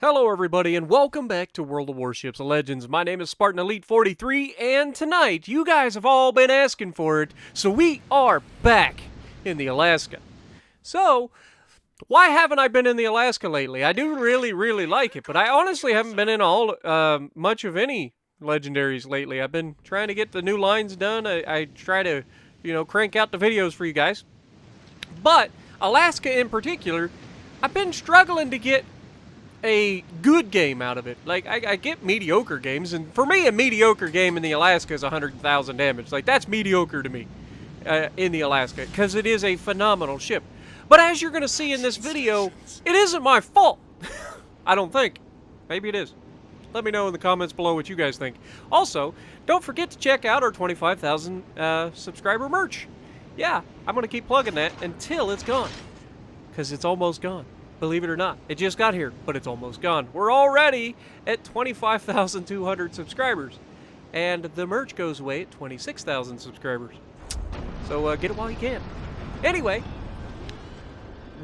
Hello everybody and welcome back to World of Warships Legends. My name is Spartan Elite 43 and tonight you guys have all been asking for it, so we are back in the Alaska. So, why haven't I been in the Alaska lately? I do really like it, but I honestly haven't been in much of any legendaries lately. I've been trying to get the new lines done. I try to, crank out the videos for you guys. But Alaska in particular, I've been struggling to get a good game out of it. Like, I get mediocre games, and for me, a mediocre game in the Alaska is 100,000 damage. Like, that's mediocre to me in the Alaska, because it is a phenomenal ship. But as you're going to see in this video, it isn't my fault. I don't think. Maybe it is. Let me know in the comments below what you guys think. Also, don't forget to check out our 25,000 subscriber merch. Yeah, I'm going to keep plugging that until it's gone, because it's almost gone. Believe it or not, it just got here, but it's almost gone. We're already at 25,200 subscribers, and the merch goes away at 26,000 subscribers. So get it while you can. Anyway,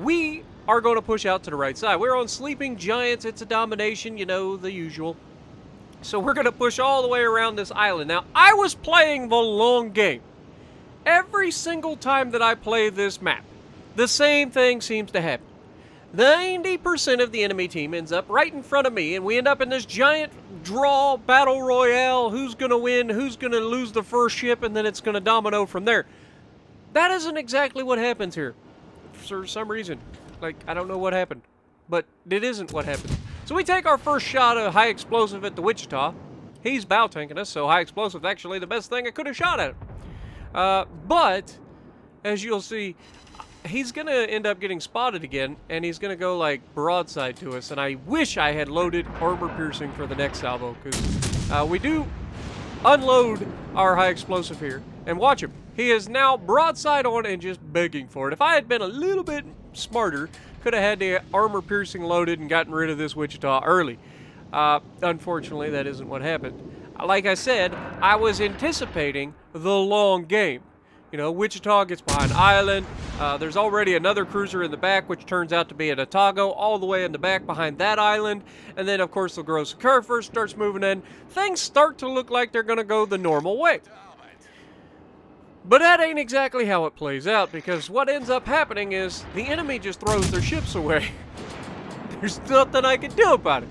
we are going to push out to the right side. We're on Sleeping Giants. It's a domination, you know, the usual. So we're going to push all the way around this island. Now, I was playing the long game. Every single time that I play this map, the same thing seems to happen. 90% of the enemy team ends up right in front of me, and we end up in this giant draw battle royale. Who's going to win? Who's going to lose the first ship? And then it's going to domino from there. That isn't exactly what happens here. For some reason. Like, I don't know what happened. But it isn't what happened. So we take our first shot of high explosive at the Wichita. He's bow tanking us, so high explosive is actually the best thing I could have shot at him. But, as you'll see, he's going to end up getting spotted again, and he's going to go, like, broadside to us. And I wish I had loaded armor piercing for the next salvo, because we do unload our high explosive here. And watch him. He is now broadside on and just begging for it. If I had been a little bit smarter, could have had the armor piercing loaded and gotten rid of this Wichita early. Unfortunately, that isn't what happened. Like I said, I was anticipating the long game. You know, Wichita gets behind island. There's already another cruiser in the back, which turns out to be an Otago, all the way in the back behind that island. And then, of course, the Gross Occur first starts moving in. Things start to look like they're going to go the normal way. But that ain't exactly how it plays out, because what ends up happening is the enemy just throws their ships away. There's nothing I can do about it.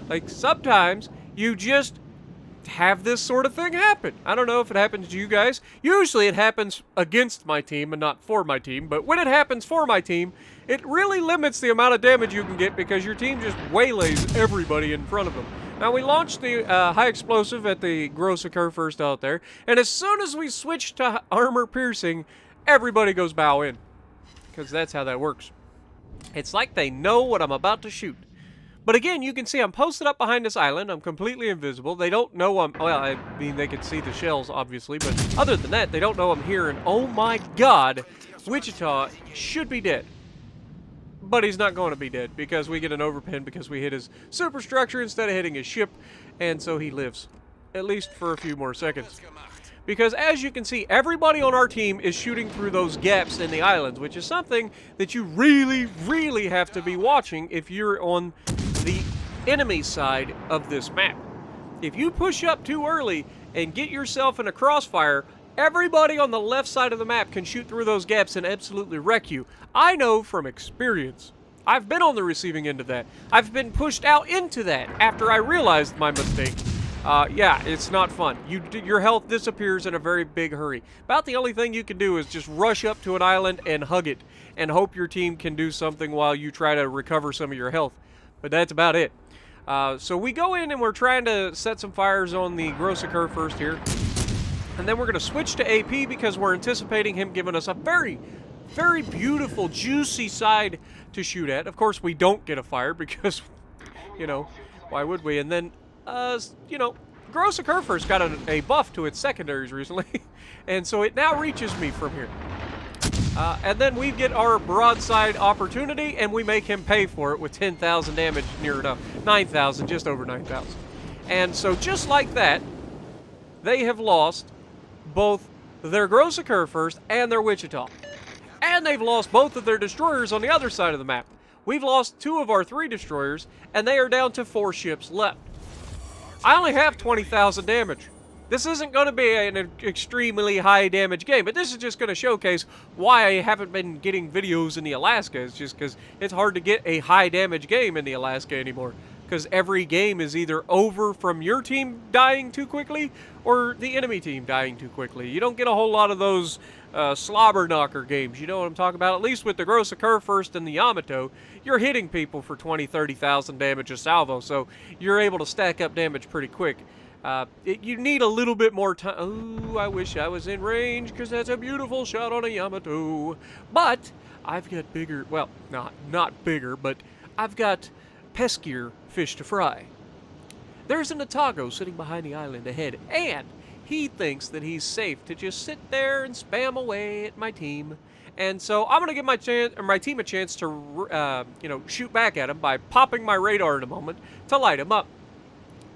Like, sometimes you just have this sort of thing happen. I don't know if it happens to you guys. Usually it happens against my team and not for my team, but when it happens for my team, it really limits the amount of damage you can get because your team just waylays everybody in front of them. Now, we launched the high explosive at the Gross Occur first out there, and as soon as we switch to armor piercing, everybody goes bow in, because that's how that works. It's like they know what I'm about to shoot. But again, you can see I'm posted up behind this island. I'm completely invisible. They don't know I'm... Well, I mean, they can see the shells, obviously. But other than that, they don't know I'm here. And oh my god, Wichita should be dead. But he's not going to be dead because we get an overpin because we hit his superstructure instead of hitting his ship. And so he lives. At least for a few more seconds. Because as you can see, everybody on our team is shooting through those gaps in the islands, which is something that you really have to be watching if you're on the enemy side of this map. If you push up too early and get yourself in a crossfire, everybody on the left side of the map can shoot through those gaps and absolutely wreck you. I know from experience. I've been on the receiving end of that. I've been pushed out into that after I realized my mistake. Yeah, it's not fun. Your health disappears in a very big hurry. About the only thing you can do is just rush up to an island and hug it and hope your team can do something while you try to recover some of your health. But that's about it. So we go in and we're trying to set some fires on the Gross Occur first here. And then we're going to switch to AP because we're anticipating him giving us a very beautiful, juicy side to shoot at. Of course, we don't get a fire because, you know, why would we? And then, you know, Gross Occur first got a buff to its secondaries recently. And so it now reaches me from here. And then we get our broadside opportunity, and we make him pay for it with 10,000 damage, near enough. 9,000, just over 9,000. And so just like that, they have lost both their Gross Occur first and their Wichita. And they've lost both of their destroyers on the other side of the map. We've lost 2 of our 3 destroyers, and they are down to 4 ships left. I only have 20,000 damage. This isn't going to be an extremely high damage game, but this is just going to showcase why I haven't been getting videos in the Alaska. It's just because it's hard to get a high damage game in the Alaska anymore. Because every game is either over from your team dying too quickly or the enemy team dying too quickly. You don't get a whole lot of those slobber knocker games. You know what I'm talking about? At least with the Gross Occur First and the Yamato, you're hitting people for 20, 30,000 damage a salvo, so you're able to stack up damage pretty quick. You need a little bit more time. Oh, I wish I was in range, because that's a beautiful shot on a Yamato. But I've got bigger, well, not bigger, but I've got peskier fish to fry. There's an Otago sitting behind the island ahead, and he thinks that he's safe to just sit there and spam away at my team. And so I'm going to give my team a chance to, shoot back at him by popping my radar in a moment to light him up.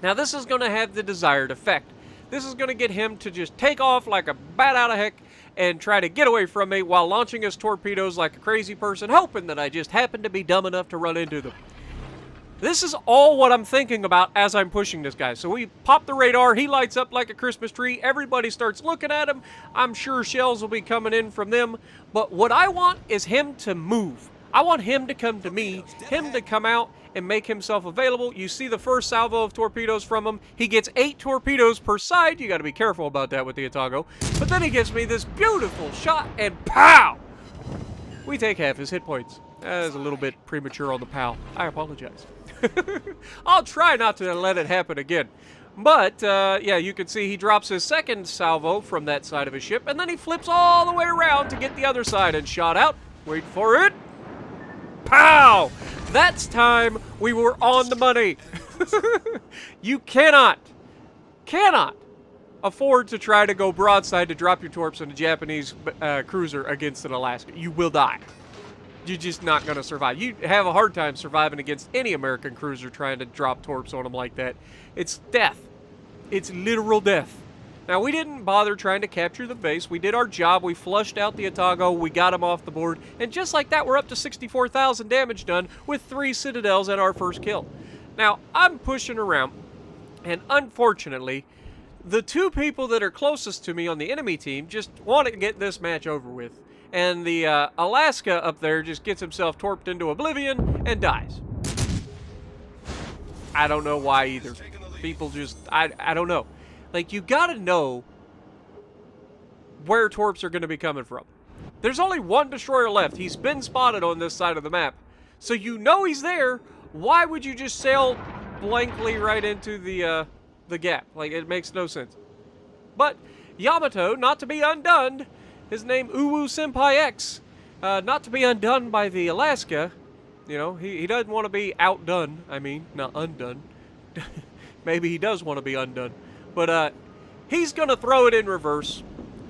Now, this is going to have the desired effect. This is going to get him to just take off like a bat out of heck and try to get away from me while launching his torpedoes like a crazy person, hoping that I just happen to be dumb enough to run into them. This is all what I'm thinking about as I'm pushing this guy. So we pop the radar, he lights up like a Christmas tree, everybody starts looking at him. I'm sure shells will be coming in from them, but what I want is him to move. I want him to come to me, him to come out and make himself available. You see the first salvo of torpedoes from him. He gets 8 torpedoes per side. You got to be careful about that with the Otago. But then he gives me this beautiful shot, and pow! We take half his hit points. That is a little bit premature on the pow. I apologize. I'll try not to let it happen again. But, yeah, you can see he drops his second salvo from that side of his ship, and then he flips all the way around to get the other side and shot out. Wait for it. Pow! That's time we were on the money. You cannot afford to try to go broadside to drop your torps in a Japanese cruiser against an Alaska. You will die. You're just not going to survive. You have a hard time surviving against any American cruiser trying to drop torps on them like that. It's death. It's literal death. Now, we didn't bother trying to capture the base. We did our job. We flushed out the Otago. We got him off the board. And just like that, we're up to 64,000 damage done with 3 citadels and our first kill. Now, I'm pushing around, and unfortunately, the 2 people that are closest to me on the enemy team just want to get this match over with. And the Alaska up there just gets himself torped into oblivion and dies. I don't know why either. People just, I don't know. Like, you gotta know where torps are gonna be coming from. There's only 1 destroyer left. He's been spotted on this side of the map. So you know he's there. Why would you just sail blankly right into the gap? Like, it makes no sense. But Yamato, not to be undone, his name Uwu Senpai X, not to be undone by the Alaska. You know, he doesn't want to be outdone. I mean, not undone. Maybe he does want to be undone. But he's going to throw it in reverse,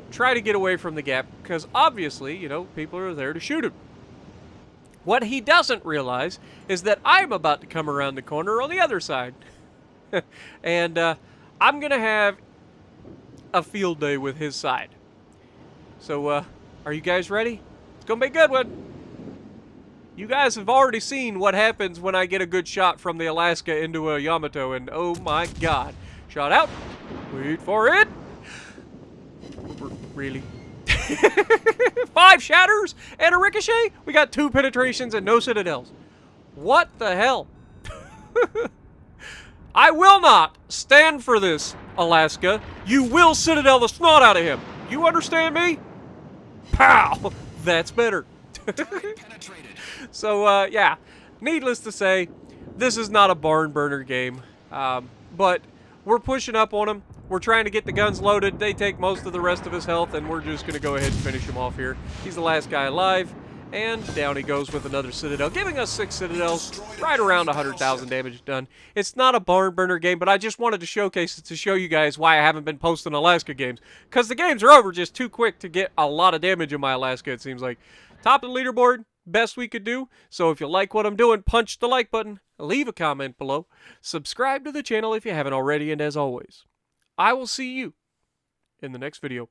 try to get away from the gap, because obviously, you know, people are there to shoot him. What he doesn't realize is that I'm about to come around the corner on the other side. And I'm going to have a field day with his side. So, are you guys ready? It's going to be a good one. You guys have already seen what happens when I get a good shot from the Alaska into a Yamato, and oh my god. Shot out. Wait for it. Really? 5 shatters and a ricochet? We got 2 penetrations and no citadels. What the hell? I will not stand for this, Alaska. You will citadel the snot out of him. You understand me? Pow! That's better. So, yeah. Needless to say, this is not a barn burner game. But we're pushing up on him. We're trying to get the guns loaded. They take most of the rest of his health, and we're just going to go ahead and finish him off here. He's the last guy alive, and down he goes with another citadel, giving us 6 citadels, right around 100,000 damage done. It's not a barn burner game, but I just wanted to showcase it to show you guys why I haven't been posting Alaska games, because the games are over just too quick to get a lot of damage in my Alaska, it seems like. Top of the leaderboard, best we could do. So if you like what I'm doing, punch the like button, leave a comment below, subscribe to the channel if you haven't already, and as always, I will see you in the next video.